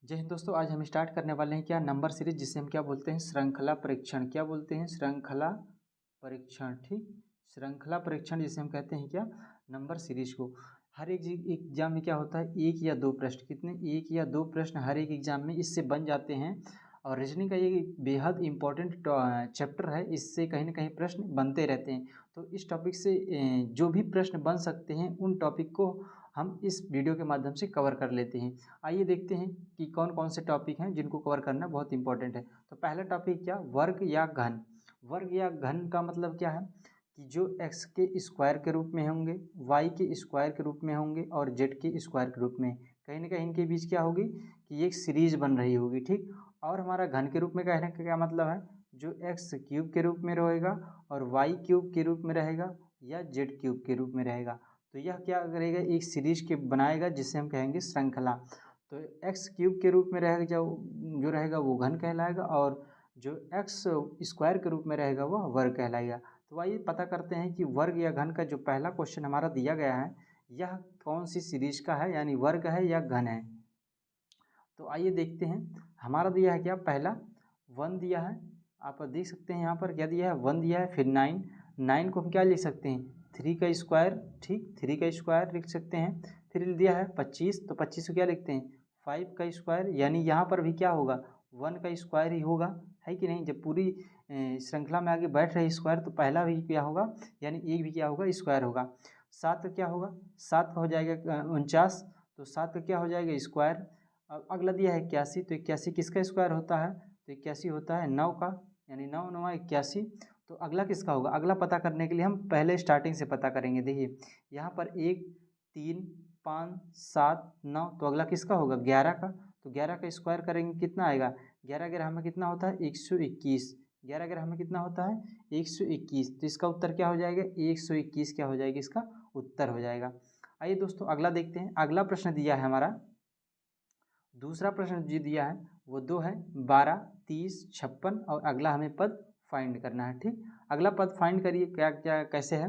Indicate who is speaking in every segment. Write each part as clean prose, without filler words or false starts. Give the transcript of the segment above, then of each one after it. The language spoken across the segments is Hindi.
Speaker 1: जय हिंद दोस्तों, आज हम स्टार्ट करने वाले हैं क्या नंबर सीरीज, जिसे हम क्या बोलते हैं श्रृंखला परीक्षण। क्या बोलते हैं? श्रृंखला परीक्षण। ठीक, श्रृंखला परीक्षण जिसे हम कहते हैं क्या नंबर सीरीज को। हर एक एग्जाम में क्या होता है, एक या दो प्रश्न, कितने, एक या दो प्रश्न हर एक एग्जाम में इससे बन जाते हैं। और रीजनिंग का ये बेहद इंपॉर्टेंट चैप्टर है, इससे कहीं ना कहीं प्रश्न बनते रहते हैं। तो इस टॉपिक से जो भी प्रश्न बन सकते हैं उन टॉपिक को हम इस वीडियो के माध्यम से कवर कर लेते हैं। आइए देखते हैं कि कौन कौन से टॉपिक हैं जिनको कवर करना बहुत इंपॉर्टेंट है। तो पहला टॉपिक क्या, वर्ग या घन। वर्ग या घन का मतलब क्या है कि जो x के स्क्वायर के रूप में होंगे, y के स्क्वायर के रूप में होंगे और z के स्क्वायर के रूप में, कहीं ना कहीं इनके बीच क्या होगी कि एक सीरीज बन रही होगी। ठीक, और हमारा घन के रूप में कहने का क्या मतलब है, जो x क्यूब के रूप में रहेगा और y क्यूब के रूप में रहेगा या z क्यूब के रूप में रहेगा। तो यह क्या करेगा, एक सीरीज के बनाएगा जिसे हम कहेंगे श्रृंखला। तो एक्स क्यूब के रूप में रहेगा जो रहेगा वो घन कहलाएगा, और जो एक्स स्क्वायर के रूप में रहेगा वह वर्ग कहलाएगा। तो आइए पता करते हैं कि वर्ग या घन का जो पहला क्वेश्चन हमारा दिया गया है यह कौन सी सीरीज का है, यानी वर्ग है या घन है। तो आइए देखते हैं। हमारा दिया है क्या, पहला 1 दिया है, आप देख सकते हैं यहाँ पर क्या दिया है, 1 दिया है। फिर 9 को हम क्या लिख सकते हैं, 3 का स्क्वायर। ठीक, 3 का स्क्वायर लिख सकते हैं। फिर दिया है 25, तो 25 को क्या लिखते हैं, 5 का स्क्वायर। यानी यहाँ पर भी क्या होगा, 1 का स्क्वायर ही होगा, है कि नहीं। जब पूरी श्रृंखला में आगे बैठ रही स्क्वायर तो पहला भी क्या होगा, यानी एक भी क्या होगा, स्क्वायर होगा। 7 का क्या होगा, 7 का हो जाएगा 49, तो 7 का क्या हो जाएगा, स्क्वायर। अब अगला दिया है 81, तो 81 किसका स्क्वायर होता है, तो 81 होता है 9 का, यानी 9 9 81। तो अगला किसका होगा, अगला पता करने के लिए हम पहले स्टार्टिंग से पता करेंगे। देखिए यहाँ पर 1 3 5 7 9, तो अगला किसका होगा, 11 का। तो 11 का स्क्वायर करेंगे कितना आएगा, 11 ग्यारह में कितना होता है, 121। 11 ग्यारह में कितना होता है, 121। तो इसका उत्तर क्या हो जाएगा, 121 क्या हो जाएगी, इसका उत्तर हो जाएगा। आइए दोस्तों अगला देखते हैं। अगला प्रश्न दिया है हमारा, दूसरा प्रश्न जो दिया है वो 2 है, 12 30 56, और अगला हमें पद फाइंड करना है। ठीक, अगला पद फाइंड करिए, क्या क्या कैसे है।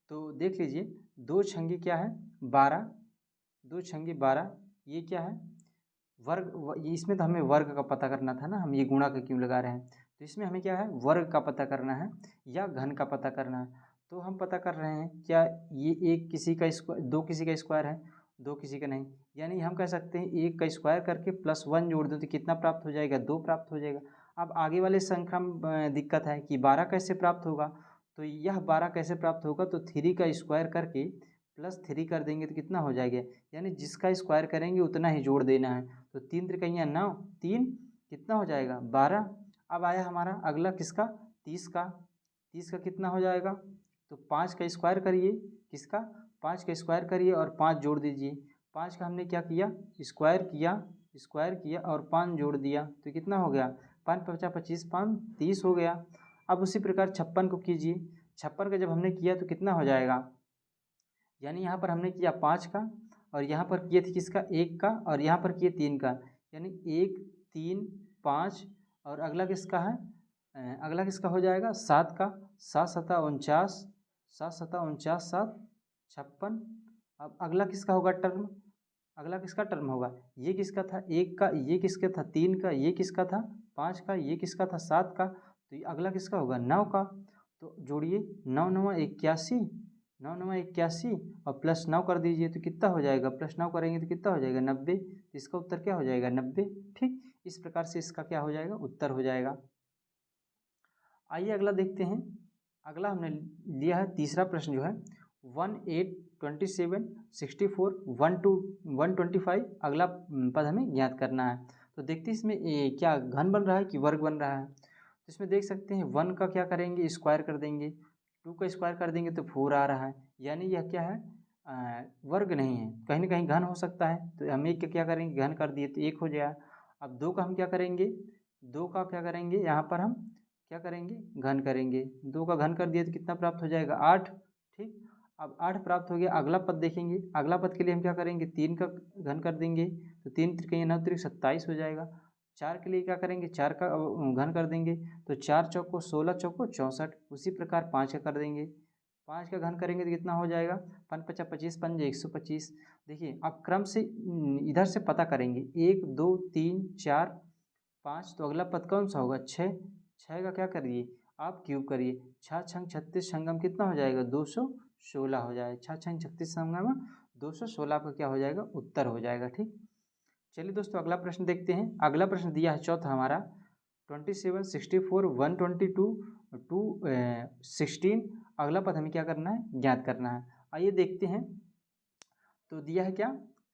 Speaker 1: तो देख लीजिए, 2 छंगे क्या है, 12, 2 छंगे 12, ये क्या है, इसमें तो हमें वर्ग का पता करना था ना, हम ये गुणा का क्यों लगा रहे हैं। तो इसमें हमें क्या है, वर्ग का पता करना है या घन का पता करना है। तो हम पता कर रहे हैं क्या, ये एक किसी का स्क्वायर, दो किसी का स्क्वायर है, दो किसी का नहीं। यानी हम कह सकते हैं एक का स्क्वायर करके +1 जोड़ दें तो कितना प्राप्त हो जाएगा, 2 प्राप्त हो जाएगा। अब आगे वाले संख्या में दिक्कत है कि 12 कैसे प्राप्त होगा। तो यह 12 कैसे प्राप्त होगा, तो 3 का स्क्वायर करके +3 कर देंगे तो कितना हो जाएगा, यानी जिसका स्क्वायर करेंगे उतना ही जोड़ देना है। तो 3 त्रिकैया 9, 3 कितना हो जाएगा, 12। अब आया हमारा अगला किसका, 30 का। 30 का कितना हो जाएगा, तो 5 का स्क्वायर करिए, किसका, 5 का स्क्वायर करिए और 5 जोड़ दीजिए। 5 का हमने क्या किया, स्क्वायर किया, स्क्वायर किया और 5 जोड़ दिया तो कितना हो गया, 5 पचा 25, 5 30 हो गया। अब उसी प्रकार 56 को कीजिए। 56 का जब हमने किया तो कितना हो जाएगा, यानी यहाँ पर हमने किया 5 का, और यहाँ पर किए थे किसका, 1 का, और यहाँ पर किए 3 का, यानी 1 3 5, और अगला किसका है, अगला किसका हो जाएगा, 7 का। 7 सता 49, 7 सता 49, 7 56। अब अगला किसका होगा टर्म, अगला किसका टर्म होगा, ये किसका था, 1 का, ये किसका था, 3 का, ये किसका था, 5 का, ये किसका था, 7 का। तो ये अगला किसका होगा, 9 का। तो जोड़िए, 9 9 81, 9 9 81 और +9 कर दीजिए तो कितना हो जाएगा, +9 करेंगे तो कितना हो जाएगा, 90। तो इसका उत्तर क्या हो जाएगा, 90। ठीक, इस प्रकार से इसका क्या हो जाएगा, उत्तर हो जाएगा। आइए अगला देखते हैं। अगला हमने लिया है तीसरा प्रश्न जो है 1 8 27 64 1 2 125, अगला पद हमें ज्ञात करना है। तो देखते हैं इसमें क्या घन बन रहा है कि वर्ग बन रहा है। तो इसमें देख सकते हैं 1 का क्या करेंगे, स्क्वायर कर देंगे, 2 का स्क्वायर कर देंगे तो 4 आ रहा है, यानी यह क्या है, वर्ग नहीं है, कहीं ना कहीं घन हो सकता है। तो हम एक का क्या करेंगे, घन कर दिए तो 1 हो जाए। अब 2 का हम क्या करेंगे, 2 का क्या करेंगे, यहाँ पर हम क्या करेंगे, घन करेंगे। 2 का घन कर दिए तो कितना प्राप्त हो जाएगा, 8। ठीक, अब 8 प्राप्त हो गया। अगला पद देखेंगे, अगला पद के लिए हम क्या करेंगे, 3 का घन कर देंगे तो 3 त्रिकैया 9 त्रिक 27 हो जाएगा। 4 के लिए क्या करेंगे, 4 का घन कर देंगे तो 4 चौको 16 चौको 64। उसी प्रकार 5 का कर देंगे, 5 का घन करेंगे तो कितना हो जाएगा, 5 पचा 25 पंजे 125। देखिए आप क्रम से इधर से पता करेंगे 1 2 3 4 5, तो अगला पद कौन सा होगा 6। 6 का क्या करिए आप क्यूब करिए, 6 छंग 36 संगम कितना हो जाएगा 216 हो जाएगा। 6 छंग 36 संगम 216 आपका क्या हो जाएगा उत्तर हो जाएगा। ठीक, चलिए दोस्तों अगला प्रश्न देखते हैं। अगला प्रश्न दिया है चौथा हमारा 27 64 122 216। अगला पद हमें क्या करना है ज्ञात करना है। आइए देखते हैं। तो दिया है क्या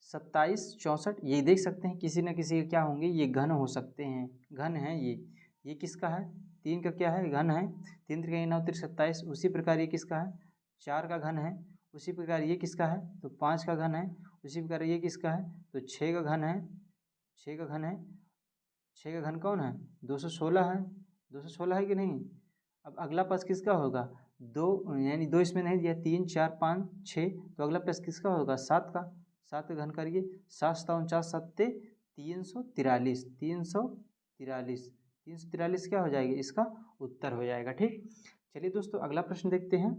Speaker 1: 27 64, ये देख सकते हैं किसी न किसी के क्या होंगे ये घन हो सकते हैं, घन है ये किसका है 3 का क्या है घन है, 3 3 9 3 27। उसी प्रकार ये किसका है 4 का घन है, उसी प्रकार ये किसका है तो 5 का घन है, उसी प्रकार ये किसका है तो 6 का घन है, 6 का घन है, 6 का घन कौन है 216 है, 216 है कि नहीं। अब अगला पद किसका होगा 2, यानी 2 इसमें नहीं दिया 3 4 5 6, तो अगला पद किसका होगा 7 का, 7 का घन करिए 7 7 49 7 343, 343 343 क्या हो जाएगी इसका उत्तर हो जाएगा। ठीक, चलिए दोस्तों अगला प्रश्न देखते हैं।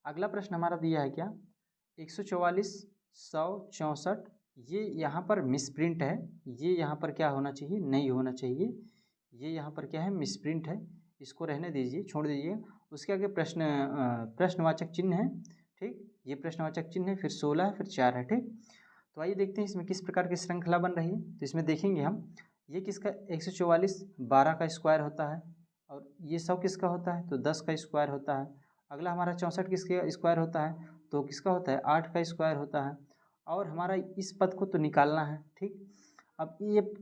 Speaker 1: अगला प्रश्न हमारा दिया है क्या 144 100 64, ये यहाँ पर मिसप्रिंट है, ये यहाँ पर क्या होना चाहिए नहीं होना चाहिए, ये यहाँ पर क्या है मिसप्रिंट है, इसको रहने दीजिए छोड़ दीजिए। उसके आगे प्रश्नवाचक चिन्ह है। ठीक, ये प्रश्नवाचक चिन्ह है, फिर 16 है, फिर 4 है। ठीक, तो आइए देखते हैं इसमें किस प्रकार की श्रृंखला बन रही है। तो इसमें देखेंगे हम ये किसका 144 12 का स्क्वायर होता है, और ये 100 किसका होता है तो 10 का स्क्वायर होता है। अगला हमारा 64 किसका स्क्वायर होता है तो किसका होता है 8 का स्क्वायर होता है, और हमारा इस पद को तो निकालना है। ठीक, अब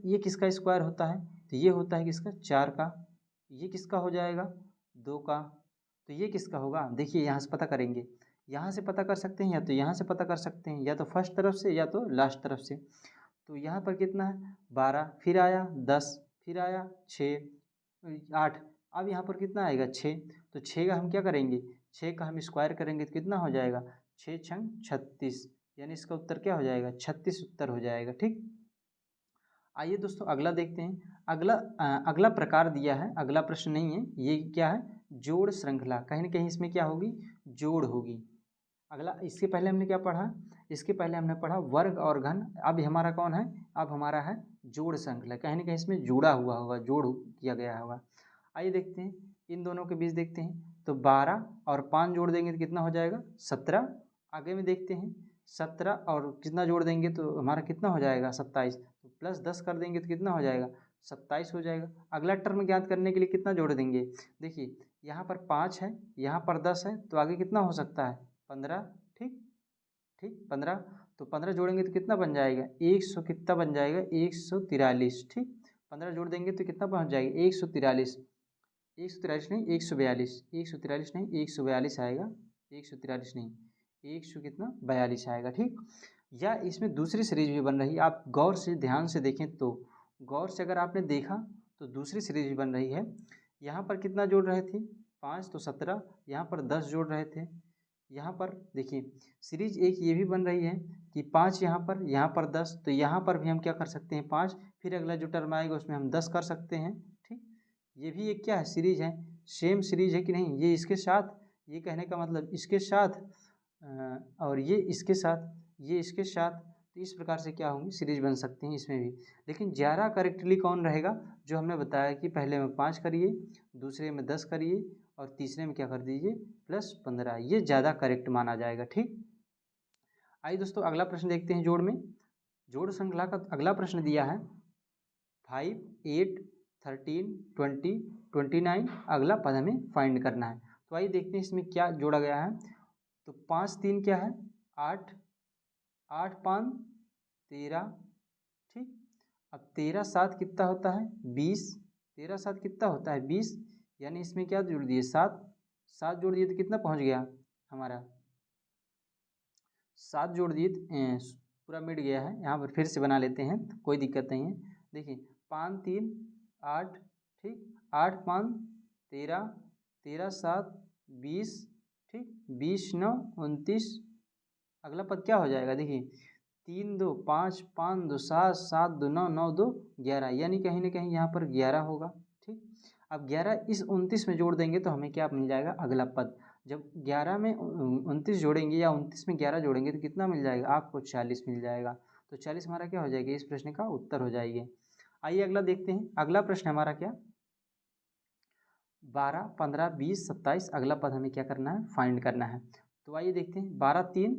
Speaker 1: ये किसका स्क्वायर होता है तो ये होता है किसका 4 का, ये किसका हो जाएगा 2 का, तो ये किसका होगा देखिए यहाँ से पता करेंगे, यहाँ से पता कर सकते हैं या तो यहाँ से पता कर सकते हैं, या तो फर्स्ट तरफ से या तो लास्ट तरफ से। तो यहाँ पर कितना है 12, फिर आया 10, फिर आया 6 8, अब यहाँ पर कितना आएगा 6, तो 6 का हम क्या करेंगे 6 का हम स्क्वायर करेंगे तो कितना हो जाएगा 6 छंग 36, यानी इसका उत्तर क्या हो जाएगा 36 उत्तर हो जाएगा। ठीक, आइए दोस्तों अगला देखते हैं। अगला प्रकार दिया है, अगला प्रश्न नहीं है, ये क्या है जोड़ श्रृंखला, कहीं ना कहीं इसमें क्या होगी जोड़ होगी। अगला इसके पहले हमने क्या पढ़ा, इसके पहले हमने पढ़ा वर्ग और घन, अब हमारा कौन है अब हमारा है जोड़ श्रृंखला, कहीं ना कहीं इसमें जुड़ा हुआ होगा जोड़ किया गया होगा। आइए देखते हैं इन दोनों के बीच देखते हैं, तो 12 और 5 जोड़ देंगे तो कितना हो जाएगा 17। आगे में देखते हैं 17 और कितना जोड़ देंगे तो हमारा कितना हो जाएगा 27, तो प्लस 10 कर देंगे तो कितना हो जाएगा 27 हो जाएगा। अगला टर्म ज्ञात करने के लिए कितना जोड़ देंगे, देखिए यहाँ पर 5 है, यहाँ पर 10 है, तो आगे कितना हो सकता है 15। ठीक, ठीक 15, तो 15 जोड़ेंगे तो कितना बन जाएगा 100, कितना बन जाएगा 143। ठीक, 15 जोड़ देंगे तो कितना पहुँच जाएगा 143, 143 नहीं 142, 143 नहीं 142 आएगा, 143 नहीं 100 कितना 42 आएगा। ठीक, या इसमें दूसरी सीरीज भी बन रही है, आप गौर से ध्यान से देखें तो, गौर से अगर आपने देखा तो दूसरी सीरीज भी बन रही है। यहाँ पर कितना जोड़ रहे थे 5 तो 17, यहाँ पर 10 जोड़ रहे थे, यहाँ पर देखिए सीरीज एक ये भी बन रही है कि 5 यहाँ पर 10, तो यहाँ पर भी हम क्या कर सकते हैं 5, फिर अगला जो टर्म आएगा उसमें हम 10 कर सकते हैं। ठीक, ये भी एक क्या है सीरीज है, सेम सीरीज है कि नहीं, ये इसके साथ, ये कहने का मतलब इसके साथ और ये इसके साथ, ये इसके साथ, तो इस प्रकार से क्या होंगी सीरीज बन सकती हैं इसमें भी। लेकिन ज़्यादा करेक्टली कौन रहेगा, जो हमने बताया कि पहले में 5 करिए, दूसरे में 10 करिए, और तीसरे में क्या कर दीजिए +15, ये ज़्यादा करेक्ट माना जाएगा। ठीक, आइए दोस्तों अगला प्रश्न देखते हैं। जोड़ में जोड़ श्रृंखला का अगला प्रश्न दिया है 5 8 13 20 29, अगला पद हमें फाइंड करना है। तो आइए देखते हैं इसमें क्या जोड़ा गया है। तो 5 3 क्या है 8, 8 5 13। ठीक, अब 13 7 कितना होता है 20, 13 7 कितना होता है 20, यानी इसमें क्या जोड़ दिए 7, 7 जोड़ दिए तो कितना पहुंच गया हमारा 7 जोड़ दिए पूरा मिट गया है। यहाँ पर फिर से बना लेते हैं तो कोई दिक्कत नहीं है। देखिए 5 3 8, ठीक 8 5 13, 13 7 20, ठीक 20 9 29, अगला पद क्या हो जाएगा देखिए 3 2 5 5 2 7 7 2 9 9 2 11, यानी कहीं ना कहीं यहाँ पर 11 होगा। ठीक, अब 11 इस 29 में जोड़ देंगे तो हमें क्या मिल जाएगा अगला पद, जब 11 में 29 जोड़ेंगे या 29 में 11 जोड़ेंगे तो कितना मिल जाएगा आपको? 40 मिल जाएगा। तो 40 हमारा क्या हो जाएगा? इस प्रश्न का उत्तर हो जाएगी। आइए अगला देखते हैं। अगला प्रश्न हमारा क्या? 12, 15, 20, 27 अगला पद हमें क्या करना है? फाइंड करना है। तो आइए देखते हैं। 12 3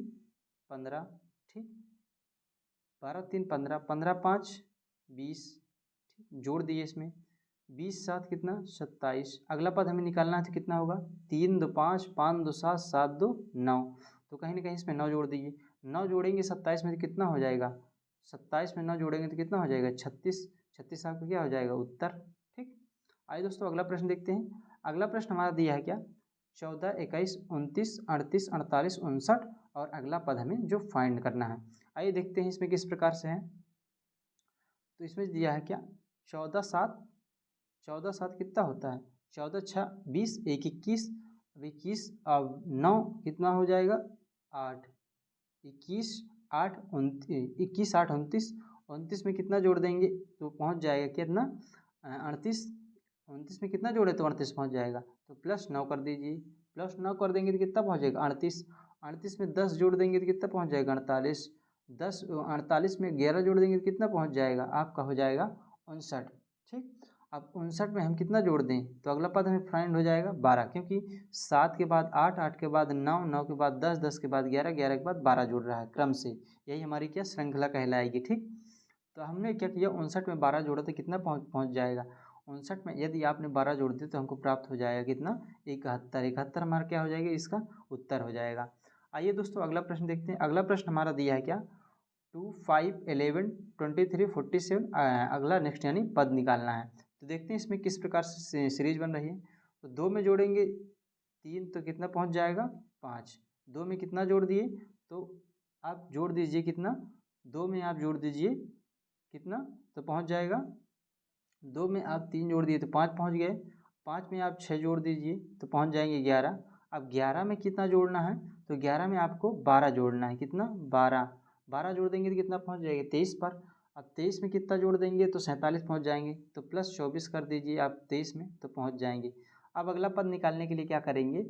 Speaker 1: 15, ठीक, 12 3 15, 15 5 20, ठीक, जोड़ दिए इसमें। 20 7 कितना? 27। अगला पद हमें निकालना है तो कितना होगा? 3 2 5, 5 2 7, 7 2 9। तो कहीं ना कहीं इसमें 9 जोड़ दीजिए। 9 जोड़ेंगे 27 में तो कितना हो जाएगा? 27 में 9 जोड़ेंगे तो कितना हो जाएगा? 36। 36 आपका क्या हो जाएगा? उत्तर। ठीक। आइए दोस्तों अगला प्रश्न देखते हैं। अगला प्रश्न हमारा दिया है क्या? 14 21 29 38 48 59 और अगला पद हमें जो फाइंड करना है। आइए देखते हैं इसमें किस प्रकार से है। तो इसमें दिया है क्या? 14 7, 14 7 कितना होता है? 14 6 20, 1 21, अब 21 अब 9 कितना हो जाएगा? 8। 21 8 21 8 29, 29 में कितना जोड़ देंगे तो पहुंच जाएगा कितना? 38। 29 में कितना जोड़े तो 38 पहुंच जाएगा। तो प्लस 9 कर दीजिए। प्लस 9 कर देंगे तो कितना पहुंच जाएगा? 38। 38 में 10 जोड़ देंगे तो कितना पहुंच जाएगा? 48। 48 में 11 जोड़ देंगे तो कितना पहुंच जाएगा? आपका हो जाएगा 59। ठीक। अब 59 में हम कितना जोड़ दें तो अगला पद हमें फाइंड हो जाएगा 12, क्योंकि 7 के बाद 8, 8 के बाद 9, 9 के बाद 10, 10 के बाद 11, 11 के बाद 12 जुड़ रहा है क्रम से। यही हमारी क्या श्रृंखला कहलाएगी। ठीक। तो हमने क्या किया? 59 में 12 जोड़ा तो कितना पहुंच जाएगा? 59 में यदि आपने 12 जोड़ दिए तो हमको प्राप्त हो जाएगा कितना? 71। 71 हमारा क्या हो जाएगा? इसका उत्तर हो जाएगा। आइए दोस्तों अगला प्रश्न देखते हैं। अगला प्रश्न हमारा दिया है क्या? 2 5 11 23 47 अगला नेक्स्ट यानी पद निकालना है। तो देखते हैं इसमें किस प्रकार से सीरीज बन रही है। तो 2 में जोड़ेंगे 3 तो कितना पहुंच जाएगा? 5। 2 में कितना जोड़ दिए तो आप जोड़ दीजिए कितना? 2 में आप जोड़ दीजिए कितना तो पहुंच जाएगा? 2 में आप 3 जोड़ दिए तो 5 पहुंच गए। 5 में आप 6 जोड़ दीजिए तो पहुंच जाएंगे 11। अब 11 में कितना जोड़ना है तो 11 में आपको 12 जोड़ना है। कितना? 12। 12 जोड़ देंगे तो कितना पहुंच जाएगा? 23 पर। अब 23 में कितना जोड़ देंगे तो 47 पहुंच जाएंगे। तो प्लस 24 कर दीजिए आप 23 में तो पहुंच जाएंगे। अब अगला पद निकालने के लिए क्या करेंगे?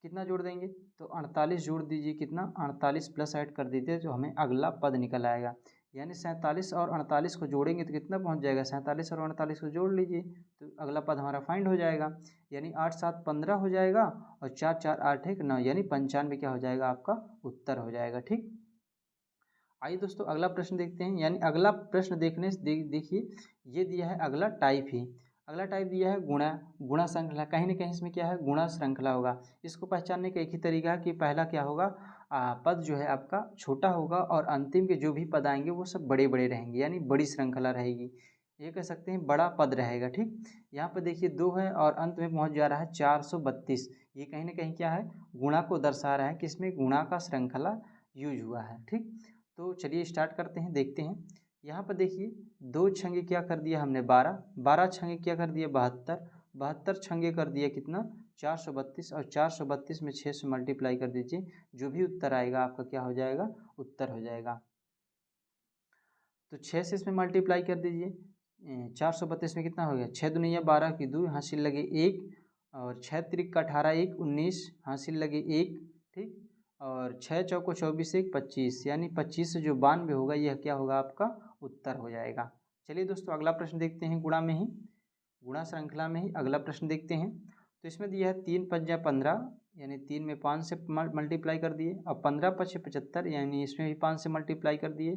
Speaker 1: कितना जोड़ देंगे तो 48 जोड़ दीजिए। कितना? 48 प्लस ऐड कर दीजिए जो हमें अगला पद निकल आएगा। यानी 47 और 48 को जोड़ेंगे तो कितना पहुंच जाएगा? 47 और 48 को जोड़ लीजिए तो अगला पद हमारा फाइंड हो जाएगा। यानी 8 7 15 हो जाएगा और 4 4 8 1 9 यानी 95 क्या हो जाएगा? आपका उत्तर हो जाएगा। ठीक। आइए दोस्तों अगला प्रश्न देखते हैं। यानी अगला प्रश्न देखने से देखिए ये दिया है अगला टाइप ही। अगला टाइप दिया है गुणा श्रृंखला। कहीं ना कहीं इसमें क्या है? गुणा श्रृंखला होगा। इसको पहचानने का एक ही तरीका है कि पहला क्या होगा? पद जो है आपका छोटा होगा और अंतिम के जो भी पद आएंगे वो सब बड़े बड़े रहेंगे, यानी बड़ी श्रृंखला रहेगी। ये कह सकते हैं बड़ा पद रहेगा। ठीक। यहाँ पर देखिए 2 है और अंत में पहुँच जा रहा है 432। ये कहीं ना कहीं क्या है? गुणा को दर्शा रहा है कि इसमें गुणा का श्रृंखला यूज हुआ है। ठीक। तो चलिए स्टार्ट करते हैं, देखते हैं। यहाँ पर देखिए 2 छंगे क्या कर दिया हमने? 12। 12 छंगे क्या कर दिया? 72। 72 छंगे कर दिया कितना? 432। और 432 में 6 से मल्टीप्लाई कर दीजिए। जो भी उत्तर आएगा आपका क्या हो जाएगा? उत्तर हो जाएगा। तो 6 से इसमें मल्टीप्लाई कर दीजिए। 432 में कितना हो गया? 6 दूनी 12 की 2 हासिल लगे 1 और 6 त्रिक का 18 1 19 हासिल लगे 1। ठीक। और 6 चौको 24 1 25 यानी 25 से जो 92 होगा यह क्या होगा? आपका उत्तर हो जाएगा। चलिए दोस्तों अगला प्रश्न देखते हैं। गुणा में ही, गुणा श्रृंखला में ही अगला प्रश्न देखते हैं। तो इसमें दिया है 3 पंजा 15 यानी 3 में 5 से मल्टीप्लाई कर दिए। और 15 पचे 75 यानी इसमें भी 5 से मल्टीप्लाई कर दिए।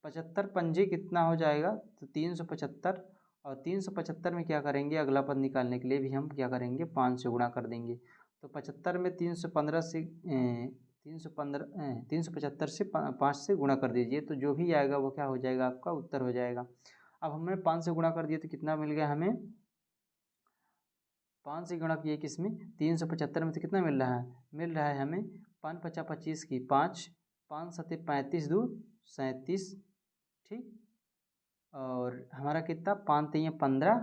Speaker 1: 75 पंजे कितना हो जाएगा? तो 375। और 375 में क्या करेंगे? अगला पद निकालने के लिए भी हम क्या करेंगे? 5 से गुणा कर देंगे। तो 75 में 315 से 375 से 5 से गुणा कर दीजिए तो जो भी आएगा वो क्या हो जाएगा? आपका उत्तर हो जाएगा। अब हमने 5 से गुणा कर दिया तो कितना मिल गया हमें? 5 से गुणा किए किसमें? 375 में तो कितना मिल रहा है? मिल रहा है हमें 5 पचा 25 की 5, 5 सत्ते 35 2 37। ठीक। और हमारा कितना? 5 3 15,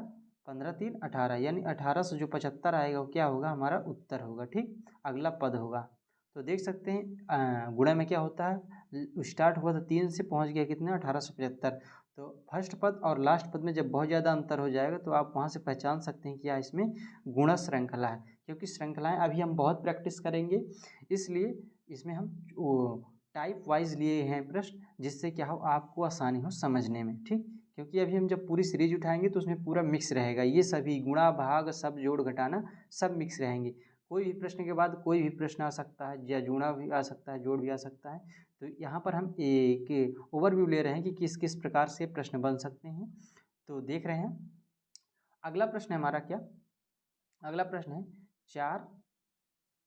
Speaker 1: 15 3 18 यानी 18 से जो 75 आएगा वो क्या होगा? हमारा उत्तर होगा। ठीक। अगला पद होगा। तो देख सकते हैं गुणा में क्या होता है? स्टार्ट हुआ था 3 से, पहुंच गया कितना 1875। तो फर्स्ट पद और लास्ट पद में जब बहुत ज़्यादा अंतर हो जाएगा तो आप वहाँ से पहचान सकते हैं कि क्या इसमें गुणा श्रृंखला है, क्योंकि श्रृंखलाएं अभी हम बहुत प्रैक्टिस करेंगे, इसलिए इसमें हम टाइप वाइज लिए हैं प्रश्न, जिससे क्या हो आपको आसानी हो समझने में, ठीक। क्योंकि अभी हम जब पूरी सीरीज उठाएंगे तो उसमें पूरा मिक्स रहेगा, ये सभी गुणा भाग सब जोड़ घटाना सब मिक्स रहेंगे। कोई भी प्रश्न के बाद कोई भी प्रश्न आ सकता है, या जुड़ा भी आ सकता है, जोड़ भी आ सकता है। तो यहाँ पर हम एक ओवरव्यू ले रहे हैं कि किस किस प्रकार से प्रश्न बन सकते हैं। तो देख रहे हैं अगला प्रश्न है हमारा क्या, अगला प्रश्न है 4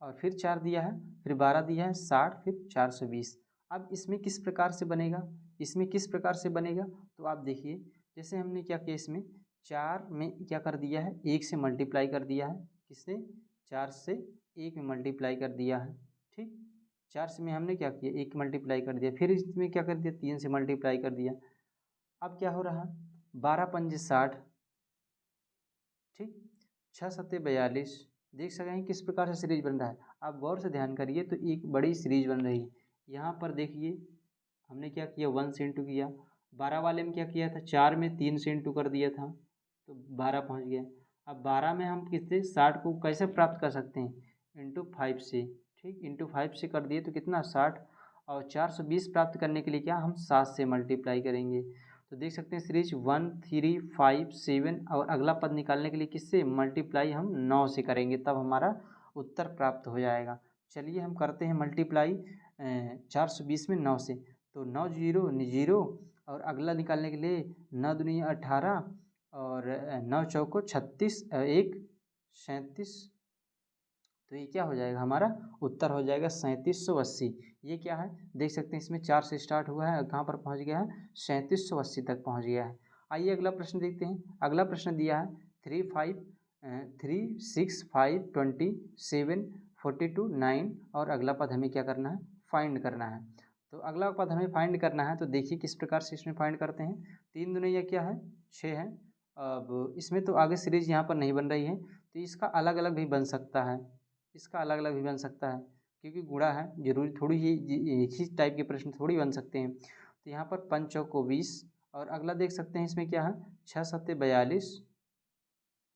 Speaker 1: और फिर 4 दिया है, फिर 12 दिया है, 60, फिर 420। अब इसमें किस प्रकार से बनेगा, इसमें किस प्रकार से बनेगा, तो आप देखिए जैसे हमने क्या किया, इसमें 4 में क्या कर दिया है, 1 से मल्टीप्लाई कर दिया है, किससे 4 से 1 में मल्टीप्लाई कर दिया है, ठीक। 4 से में हमने क्या किया 1 मल्टीप्लाई कर दिया, फिर इसमें क्या कर दिया 3 से मल्टीप्लाई कर दिया। अब क्या हो रहा 12 पंजे 60, ठीक, 6 सत्ते 42। देख सकें हैं किस प्रकार से सीरीज बन रहा है। आप गौर से ध्यान करिए तो एक बड़ी सीरीज बन रही है। यहाँ पर देखिए हमने क्या किया 1 से इंटू किया, 12 वाले में क्या किया था 4 में 3 से इंटू कर दिया था तो 12 पहुँच गया। अब 12 में हम किससे 60 को कैसे प्राप्त कर सकते हैं इंटू 5 से, ठीक, इंटू 5 से कर दिए तो कितना 60, और 420 प्राप्त करने के लिए क्या हम 7 से मल्टीप्लाई करेंगे। तो देख सकते हैं सीरीज 1 3 5 7, और अगला पद निकालने के लिए किससे मल्टीप्लाई हम 9 से करेंगे, तब हमारा उत्तर प्राप्त हो जाएगा। चलिए हम करते हैं मल्टीप्लाई 420 में 9 से, तो 9 जीरो 0, और अगला निकालने के लिए 9 दूनी 18, और 9 चौको 36, 1 37। तो ये क्या हो जाएगा हमारा उत्तर हो जाएगा 3780। ये क्या है देख सकते हैं इसमें 4 से स्टार्ट हुआ है, कहाँ पर पहुँच गया है 3780 तक पहुँच गया है। आइए अगला प्रश्न देखते हैं। अगला प्रश्न दिया है 3 6 5 27 42 9, और अगला पद हमें क्या करना है फाइंड करना है। तो अगला पद हमें फाइंड करना है, तो देखिए किस प्रकार से इसमें फाइंड करते हैं। 3 दूनी यह क्या है 6 है। अब इसमें तो आगे सीरीज यहाँ पर नहीं बन रही है, तो इसका अलग अलग भी बन सकता है, इसका अलग अलग भी बन सकता है, क्योंकि गुणा है जरूरी थोड़ी ही एक ही टाइप के प्रश्न थोड़ी बन सकते हैं। तो यहाँ पर 5 चौको 20, और अगला देख सकते हैं इसमें क्या है 6 सत्ते 42,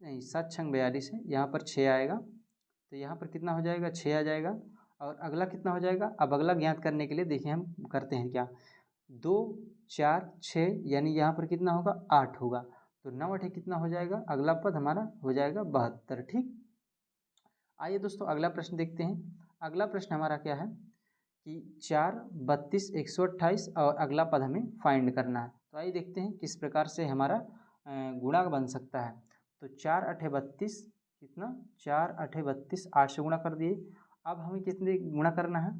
Speaker 1: नहीं 7 छंग 42 है, यहाँ पर 6 आएगा, तो यहाँ पर कितना हो जाएगा 6 आ जाएगा। और अगला कितना हो जाएगा, अब अगला ज्ञात करने के लिए देखिए हम करते हैं क्या 2 4 6, यानी यहाँ पर कितना होगा 8 होगा, तो 9 8 कितना हो जाएगा, अगला पद हमारा हो जाएगा 72, ठीक। आइए दोस्तों अगला प्रश्न देखते हैं। अगला प्रश्न हमारा क्या है कि 4 32 128, और अगला पद हमें फाइंड करना है। तो आइए देखते हैं किस प्रकार से हमारा गुणा बन सकता है। तो 4 8 32 कितना 4 8 32, 8 से गुणा कर दिए। अब हमें कितने गुणा करना है,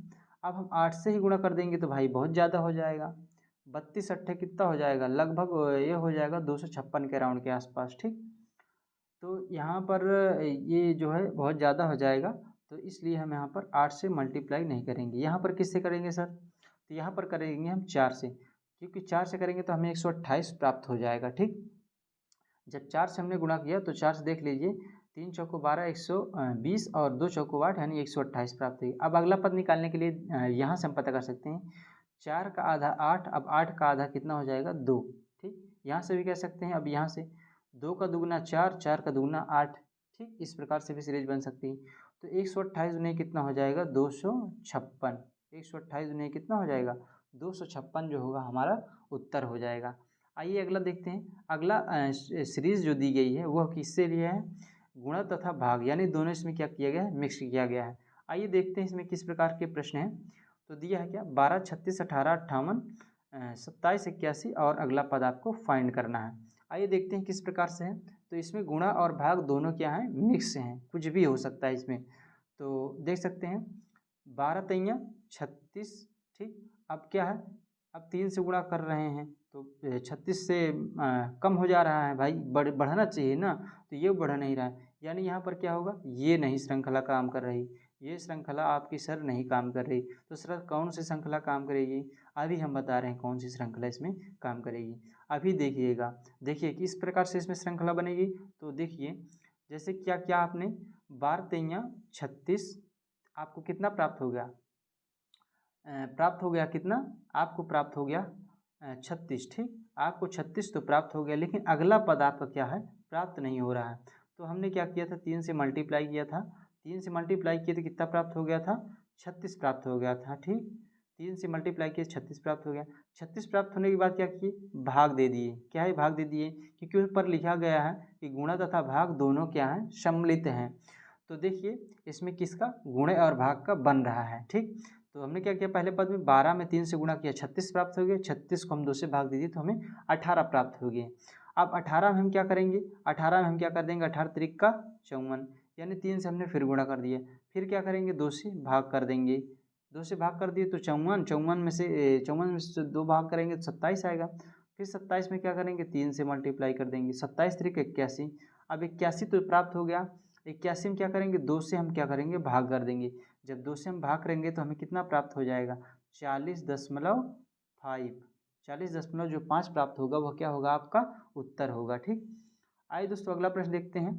Speaker 1: अब हम 8 से ही गुणा कर देंगे तो भाई बहुत ज़्यादा हो जाएगा। 32 अट्ठे कितना हो जाएगा लगभग ये हो जाएगा 256 के राउंड के आसपास, ठीक। तो यहाँ पर ये जो है बहुत ज़्यादा हो जाएगा, तो इसलिए हम यहाँ पर 8 से मल्टीप्लाई नहीं करेंगे। यहाँ पर किससे करेंगे सर, तो यहाँ पर करेंगे हम 4 से, क्योंकि 4 से करेंगे तो हमें 128 प्राप्त हो जाएगा, ठीक। जब 4 से हमने गुणा किया तो 4 से देख लीजिए 3 चौको 12 120, और 2 चौको 8 यानी 128 प्राप्त हुई। अब अगला पद निकालने के लिए यहाँ से हम पता कर सकते हैं 4 का आधा 8, अब 8 का आधा कितना हो जाएगा 2, ठीक। यहाँ से भी कह सकते हैं, अब यहाँ से 2 का दुगुना 4, 4 का दुगुना 8, ठीक। इस प्रकार से भी सीरीज बन सकती है। तो 128 दुनी कितना हो जाएगा 256, 128 दुनी कितना हो जाएगा 256 जो होगा हमारा उत्तर हो जाएगा। आइए अगला देखते हैं। अगला सीरीज जो दी गई है वह किससे लिया है गुणा तथा भाग, यानी दोनों इसमें क्या किया गया है मिक्स किया गया है। आइए देखते हैं इसमें किस प्रकार के प्रश्न हैं। तो दिया है क्या 12 36 18 58 27 81, और अगला पद आपको फाइंड करना है। आइए देखते हैं किस प्रकार से है। तो इसमें गुणा और भाग दोनों क्या हैं मिक्स हैं, कुछ भी हो सकता है इसमें। तो देख सकते हैं 12 तैया 36, ठीक। अब क्या है अब 3 से गुणा कर रहे हैं तो 36 से कम हो जा रहा है भाई, बढ़ना चाहिए ना, तो ये बढ़ नहीं रहा है, यानी यहाँ पर क्या होगा ये नहीं श्रृंखला काम कर रही, ये श्रृंखला आपकी सर नहीं काम कर रही। तो सर कौन सी श्रृंखला काम करेगी, अभी हम बता रहे हैं कौन सी श्रृंखला इसमें काम करेगी। अभी देखिएगा, देखिए किस प्रकार से इसमें श्रृंखला बनेगी। तो देखिए जैसे क्या क्या आपने 12 तैया 36, आपको कितना प्राप्त हो गया प्राप्त हो गया कितना, आपको प्राप्त हो गया 36। ठीक, आपको 36 तो प्राप्त हो गया, लेकिन अगला पद आपका क्या है, प्राप्त नहीं हो रहा है। तो हमने क्या किया था, 3 से मल्टीप्लाई किया था, 3 से मल्टीप्लाई किए तो कितना प्राप्त हो गया था, 36 प्राप्त हो गया था। ठीक, 3 से मल्टीप्लाई किए 36 प्राप्त हो गया। 36 प्राप्त होने के बाद क्या किए, भाग दे दिए। क्या है, भाग दे दिए, क्योंकि उस पर लिखा गया है कि गुणा तथा भाग दोनों क्या हैं, सम्मिलित हैं। तो देखिए इसमें किसका, गुणे और भाग का बन रहा है। ठीक, तो हमने क्या किया, पहले पद में 12 में 3 से गुणा किया, 36 प्राप्त हो गया। 36 को हम 2 से भाग दे दिए तो हमें 18 प्राप्त हो गए। अब 18 में हम क्या करेंगे, 18 में हम क्या कर देंगे, 18 त्रिक का 54, यानी 3 से हमने फिर गुणा कर दिया। फिर क्या करेंगे, 2 से भाग कर देंगे। 2 से भाग कर दिए तो 54, 54 में से 2 भाग करेंगे तो 27 आएगा। फिर 27 में क्या करेंगे, 3 से मल्टीप्लाई कर देंगे, 27 त्रिक 81। अब 81 तो प्राप्त हो गया। 81 में क्या करेंगे, 2 से हम क्या करेंगे, भाग कर देंगे। जब 2 से हम भाग करेंगे तो हमें कितना प्राप्त हो जाएगा, 40.5। 40.5 प्राप्त होगा, वह क्या होगा, आपका उत्तर होगा। ठीक, आइए दोस्तों अगला प्रश्न देखते हैं।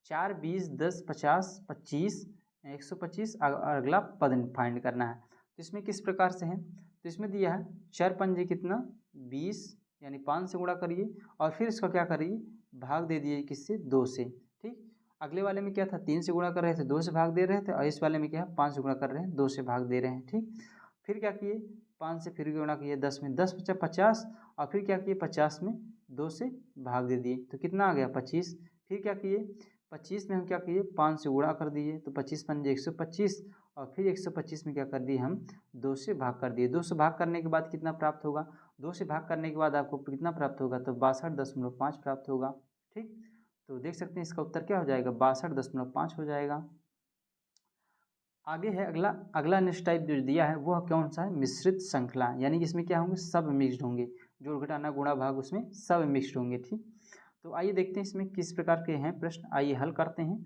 Speaker 1: 4, 20, 10, 50, 25, 125 अगला पद फाइंड करना है। तो इसमें किस प्रकार से है, तो इसमें दिया है चार पंजे कितना 20, यानी 5 से गुणा करिए और फिर इसका क्या करिए, भाग दे दिए किससे, 2 से। ठीक, अगले वाले में क्या था, 3 से गुणा कर रहे थे, 2 से भाग दे रहे थे, और इस वाले में क्या है, 5 से गुणा कर रहे हैं, 2 से भाग दे रहे हैं। ठीक, फिर क्या किए, 5 से फिर गुणा किए, 10 में 10 बचा 50, और फिर क्या किए, 50 में 2 से भाग दे दिए तो कितना आ गया 25। फिर क्या किए, 25 में हम क्या किए, 5 से गुणा कर दिए तो 25 पंजे 125, और फिर 125 में क्या कर दिए, हम 2 से भाग कर दिए। 2 से भाग करने के बाद कितना प्राप्त होगा, 2 से भाग करने के बाद आपको कितना प्राप्त होगा, तो 62.5 प्राप्त होगा। ठीक, तो देख सकते हैं इसका उत्तर क्या हो जाएगा, 62.5 हो जाएगा। आगे है अगला, अगला नेक्स्ट टाइप जो दिया है वह कौन सा है, मिश्रित श्रृंखला, यानी कि इसमें क्या होंगे, सब मिक्स्ड होंगे, जोड़ घटाना गुणा भाग उसमें सब मिक्स्ड होंगे। ठीक, तो आइए देखते हैं इसमें किस प्रकार के हैं प्रश्न, आइए हल करते हैं।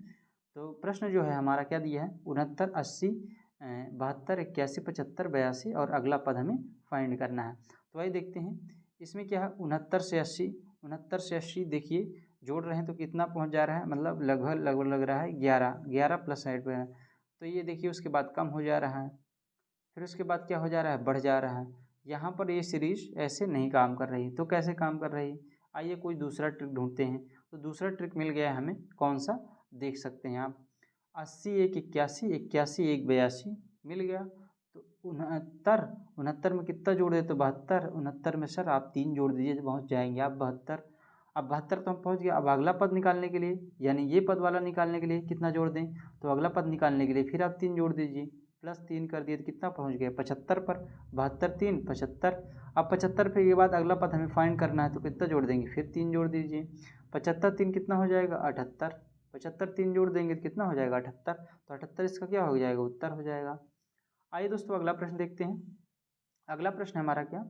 Speaker 1: तो प्रश्न जो है हमारा क्या दिया है, 69, 80, 72, 81, 75, 82 और अगला पद हमें फाइंड करना है। तो आइए देखते हैं इसमें क्या है, 69 से 80, 69 से 80 देखिए जोड़ रहे हैं तो कितना पहुंच जा रहा है, मतलब लगभग लग रहा है 11, 11 प्लस 8 पे है। तो ये देखिए उसके बाद कम हो जा रहा है, फिर उसके बाद क्या हो जा रहा है, बढ़ जा रहा है। यहाँ पर ये सीरीज ऐसे नहीं काम कर रही, तो कैसे काम कर रही, आइए कोई दूसरा ट्रिक ढूंढते हैं। तो दूसरा ट्रिक मिल गया है हमें, कौन सा, देख सकते हैं आप, 80 1 81, 81 1 82 मिल गया। तो 69, 69 में कितना जोड़ दे, तो 72, 69 में सर आप 3 जोड़ दीजिए तो पहुँच जाएंगे आप 72। अब 72 तो हम पहुँच गया, अब अगला पद निकालने के लिए, यानी ये पद वाला निकालने के लिए कितना जोड़ दें, तो अगला पद निकालने के लिए फिर आप 3 जोड़ दीजिए, +3 कर दिए तो कितना पहुंच गया 75 पर, 72 3 75। अब 75 पे के बाद अगला पद हमें फाइंड करना है तो कितना जोड़ देंगे, फिर 3 जोड़ दीजिए, 75 3 कितना हो जाएगा 78, 75 3 जोड़ देंगे तो कितना हो जाएगा 78, तो 78 इसका क्या हो जाएगा, उत्तर हो जाएगा। आइए दोस्तों अगला प्रश्न देखते हैं। अगला प्रश्न हमारा क्या,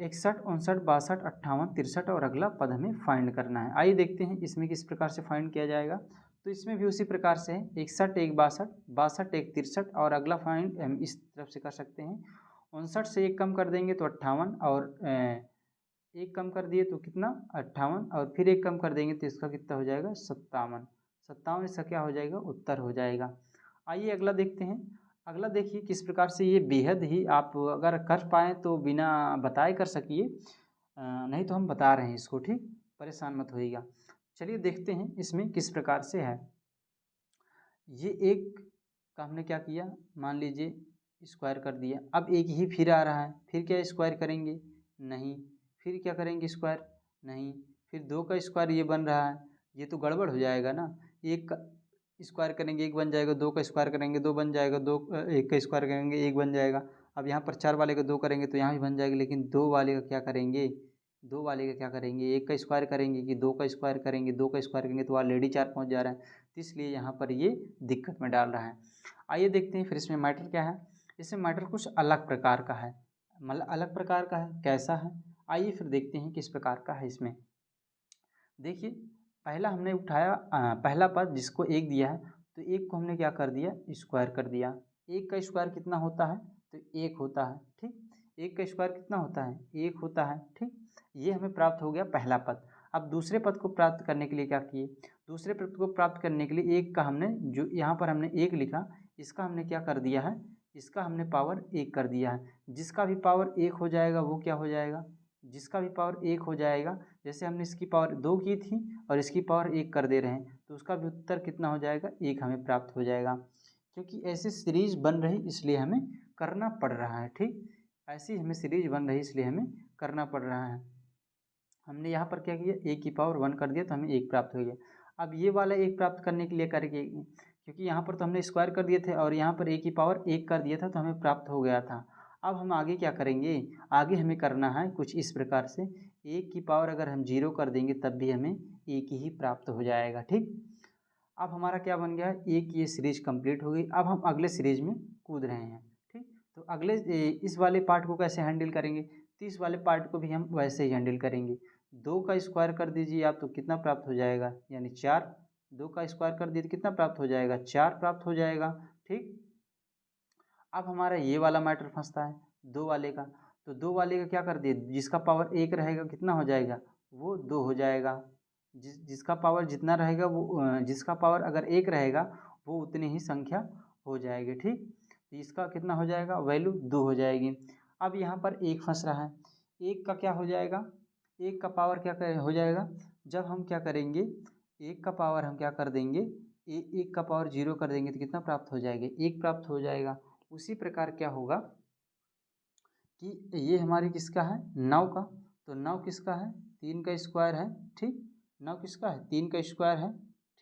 Speaker 1: 61 59 62 58 63 और अगला पद हमें फाइंड करना है। आइए देखते हैं इसमें किस प्रकार से फाइंड किया जाएगा। तो इसमें भी उसी प्रकार से है, 61 1 62, 62 1 63 और अगला फाइंड हम इस तरफ से कर सकते हैं। 59 से 1 कम कर देंगे तो 58 और 1 कम कर दिए तो कितना 58 और फिर 1 कम कर देंगे तो इसका कितना हो जाएगा 57, 57 इसका क्या हो जाएगा, उत्तर हो जाएगा। आइए अगला देखते हैं। अगला देखिए किस प्रकार से, ये बेहद ही आप अगर कर पाएँ तो बिना बताए कर सकिए, नहीं तो हम बता रहे हैं इसको। ठीक, परेशान मत होइएगा। चलिए देखते हैं इसमें किस प्रकार से है। ये एक का हमने क्या किया, मान लीजिए स्क्वायर कर दिया, अब एक ही फिर आ रहा है, फिर क्या स्क्वायर करेंगे, नहीं, फिर क्या करेंगे स्क्वायर, नहीं, फिर 2 का स्क्वायर ये बन रहा है, ये तो गड़बड़ हो जाएगा ना। एक का स्क्वायर करेंगे 1 बन जाएगा, 2 का स्क्वायर करेंगे 2 बन जाएगा, 1 का स्क्वायर करेंगे 1 बन जाएगा। अब यहाँ पर 4 वाले का 2 करेंगे तो यहाँ भी बन जाएगा, लेकिन 2 वाले का क्या करेंगे, 2 वाले का क्या करेंगे, 1 का स्क्वायर करेंगे कि 2 का स्क्वायर करेंगे, 2 का स्क्वायर करेंगे तो ऑलरेडी 4 पहुँच जा रहा है, तो इसलिए यहाँ पर ये दिक्कत में डाल रहा है। आइए देखते हैं फिर इसमें मैटर क्या है। इसमें मैटर कुछ अलग प्रकार का है, मतलब अलग प्रकार का है, कैसा है, आइए फिर देखते हैं किस प्रकार का है। इसमें देखिए पहला हमने उठाया पहला पद जिसको 1 दिया है, तो 1 को हमने क्या कर दिया, स्क्वायर कर दिया। 1 का स्क्वायर कितना होता है, तो 1 होता है। ठीक, 1 का स्क्वायर कितना होता है, 1 होता है। ठीक, ये हमें प्राप्त हो गया पहला पद। अब दूसरे पद को प्राप्त करने के लिए क्या किए, दूसरे पद को प्राप्त करने के लिए 1 का हमने जो यहाँ पर हमने 1 लिखा, इसका हमने क्या कर दिया है, इसका हमने पावर 1 कर दिया है। जिसका भी पावर 1 हो जाएगा वो क्या हो जाएगा, जिसका भी पावर 1 हो जाएगा, जैसे हमने इसकी पावर 2 की थी और इसकी पावर 1 कर दे रहे हैं, तो उसका भी उत्तर कितना हो जाएगा, 1 हमें प्राप्त हो जाएगा। क्योंकि ऐसी सीरीज बन रही इसलिए हमें करना पड़ रहा है। ठीक, ऐसी हमें सीरीज बन रही इसलिए हमें करना पड़ रहा है। हमने यहाँ पर क्या किया, a की पावर 1 कर दिया तो हमें 1 प्राप्त हो गया। अब ये वाला 1 प्राप्त करने के लिए करके, क्योंकि यहाँ पर तो हमने स्क्वायर कर दिए थे और यहाँ पर a की पावर 1 कर दिया था तो हमें प्राप्त हो गया था। अब हम आगे क्या करेंगे, आगे हमें करना है कुछ इस प्रकार से, a की पावर अगर हम 0 कर देंगे तब भी हमें 1 ही प्राप्त हो जाएगा। ठीक, अब हमारा क्या बन गया है, एक ये सीरीज कंप्लीट हो गई। अब हम अगले सीरीज में कूद रहे हैं। ठीक, तो अगले इस वाले पार्ट को कैसे हैंडल करेंगे, तो इस वाले पार्ट को भी हम वैसे ही हैंडल करेंगे। 2 का स्क्वायर कर दीजिए आप तो कितना प्राप्त हो जाएगा, यानी 4। 2 का स्क्वायर कर दिए तो कितना प्राप्त हो जाएगा, 4 प्राप्त हो जाएगा। ठीक, अब हमारा ये वाला मैटर फंसता है 2 वाले का, तो 2 वाले का क्या कर दिए, जिसका पावर 1 रहेगा कितना हो जाएगा, वो 2 हो जाएगा। जिसका पावर जितना रहेगा वो जिसका पावर अगर 1 रहेगा वो उतनी ही संख्या हो जाएगी। ठीक, तो इसका कितना हो जाएगा, वैल्यू 2 हो जाएगी। अब यहाँ पर 1 फंस रहा है, 1 का क्या हो जाएगा, 1 का पावर क्या हो जाएगा, जब हम क्या करेंगे, 1 का पावर हम क्या कर देंगे, 1 का पावर 0 कर देंगे तो कितना प्राप्त हो जाएगा, 1 प्राप्त हो जाएगा। उसी प्रकार क्या होगा कि ये हमारी किसका है, 9 का, तो 9 किसका है, 3 का स्क्वायर है। ठीक, 9 किसका है, 3 का स्क्वायर है।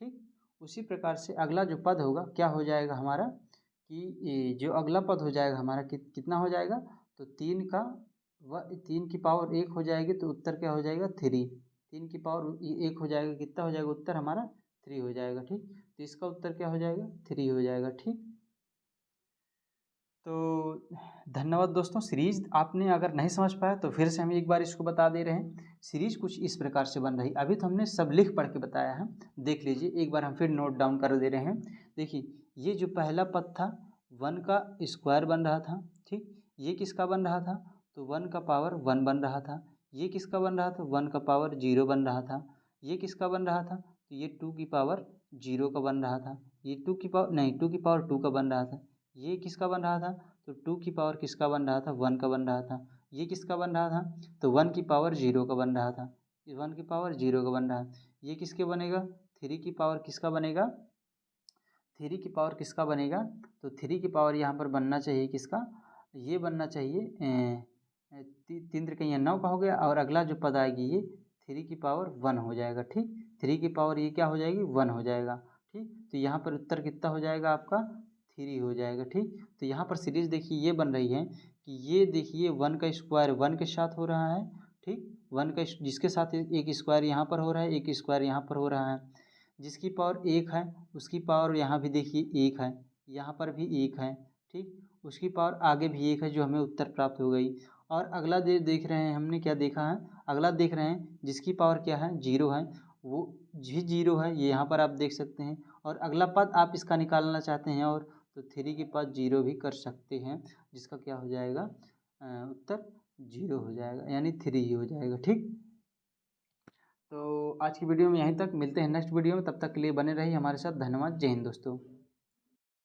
Speaker 1: ठीक, उसी प्रकार से अगला जो पद होगा क्या हो जाएगा हमारा, कि जो अगला पद हो जाएगा हमारा कितना हो जाएगा, तो 3 की पावर 1 हो जाएगी तो उत्तर क्या हो जाएगा, 3। 3 की पावर 1 हो जाएगा, कितना हो जाएगा उत्तर हमारा, 3 हो जाएगा। ठीक, तो इसका उत्तर क्या हो जाएगा, 3 हो जाएगा। ठीक, तो धन्यवाद दोस्तों। सीरीज आपने अगर नहीं समझ पाया तो फिर से हम एक बार इसको बता दे रहे हैं। सीरीज कुछ इस प्रकार से बन रही, अभी तो हमने सब लिख पढ़ के बताया है, देख लीजिए एक बार, हम फिर नोट डाउन कर दे रहे हैं। देखिए, ये जो पहला पद था 1 का स्क्वायर बन रहा था। ठीक, ये किसका बन रहा था, तो 1 का पावर 1 बन रहा था। ये किसका बन रहा था, 1 का पावर 0 बन रहा था। ये किसका बन रहा था, तो ये 2 की पावर 0 का बन रहा था। ये 2 की पावर नहीं, 2 की पावर 2 का बन रहा था। ये किसका बन रहा था, तो 2 की पावर किसका बन रहा था, 1 का बन रहा था। ये किसका बन रहा था, तो 1 की पावर 0 का बन रहा था। 1 की पावर 0 का बन रहा है। ये किसके बनेगा, 3 की पावर किसका बनेगा, 3 की पावर किसका बनेगा, तो 3 की पावर यहाँ पर बनना चाहिए किसका, ये बनना चाहिए 3 त्रिकैया 9 का हो गया, और अगला जो पद आएगी ये 3 की पावर 1 हो जाएगा। ठीक, 3 की पावर ये क्या हो जाएगी, 1 हो जाएगा। ठीक, तो यहाँ पर उत्तर कितना हो जाएगा आपका, 3 हो जाएगा। ठीक, तो यहाँ पर सीरीज देखिए ये बन रही है कि ये देखिए 1 का स्क्वायर 1 के साथ हो रहा है। ठीक, 1 का जिसके साथ एक स्क्वायर यहाँ पर हो रहा है, एक स्क्वायर यहाँ पर हो रहा है। जिसकी पावर 1 है उसकी पावर यहाँ भी देखिए 1 है, यहाँ पर भी 1 है। ठीक, उसकी पावर आगे भी 1 है, जो हमें उत्तर प्राप्त हो गई। और अगला देख रहे हैं, हमने क्या देखा है, अगला देख रहे हैं जिसकी पावर क्या है, 0 है, वो भी 0 है, ये यहाँ पर आप देख सकते हैं। और अगला पद आप इसका निकालना चाहते हैं और तो 3 के पास 0 भी कर सकते हैं, जिसका क्या हो जाएगा, उत्तर 0 हो जाएगा, यानी 3 ही हो जाएगा। ठीक, तो आज की वीडियो में यहीं तक, मिलते हैं नेक्स्ट वीडियो में, तब तक के लिए बने रहिए हमारे साथ। धन्यवाद, जय हिंद दोस्तों।